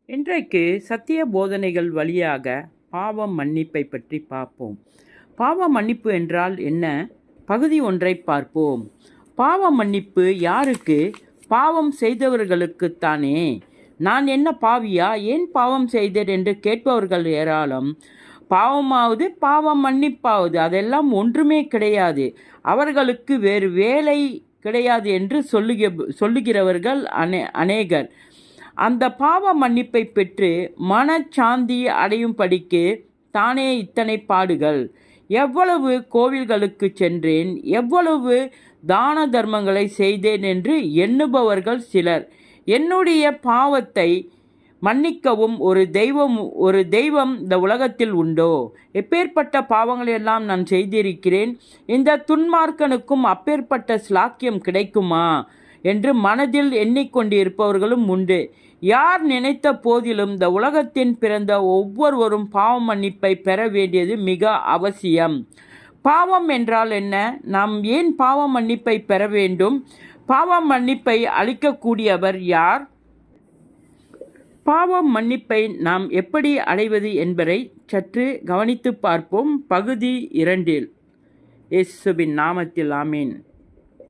இன்றைக்கு சத்திய போதனைகள் வழியாக பாவ மன்னிப்பை பற்றி பார்ப்போம். பாவ மன்னிப்பு என்றால் என்ன? பகுதி ஒன்றை பார்ப்போம். பாவ மன்னிப்பு யாருக்கு? பாவம் செய்தவர்களுக்குத்தானே. நான் என்ன பாவியா, ஏன் பாவம் செய்தேன் என்று கேட்பவர்கள் ஏராளம். பாவமாவது பாவம் மன்னிப்பாவது அதெல்லாம் ஒன்றுமே கிடையாது, அவர்களுக்கு வேறு வேலை கிடையாது என்று சொல்லுகிறவர்கள் அநேகர். அந்த பாவ மன்னிப்பை பெற்று மனச்சாந்தி அடையும்படிக்கு தானே இத்தனை பாடுகள். எவ்வளவு கோவில்களுக்கு சென்றேன், எவ்வளவு தான தர்மங்களை செய்தேன் என்று எண்ணுபவர்கள் சிலர். என்னுடைய பாவத்தை மன்னிக்கவும் ஒரு தெய்வம் இந்த உலகத்தில் உண்டோ? எப்பேற்பட்ட பாவங்களெல்லாம் நான் செய்திருக்கிறேன், இந்த துன்மார்க்கனுக்கும் அப்பேற்பட்ட ஸ்லாக்கியம் கிடைக்குமா என்று மனதில் எண்ணிக்கொண்டிருப்பவர்களும் உண்டு. யார் நினைத்த போதிலும் இந்த உலகத்தின் பிறந்த ஒவ்வொருவரும் பாவ மன்னிப்பை பெற வேண்டியது மிக அவசியம். பாவம் என்றால் என்ன? நாம் ஏன் பாவ மன்னிப்பை பெற வேண்டும்? பாவ மன்னிப்பை அளிக்கக்கூடியவர் யார்? பாவ மன்னிப்பை நாம் எப்படி அடைவது என்பதை சற்று கவனித்து பார்ப்போம். பகுதி 2. இயேசுவின் நாமத்தில் ஆமீன்.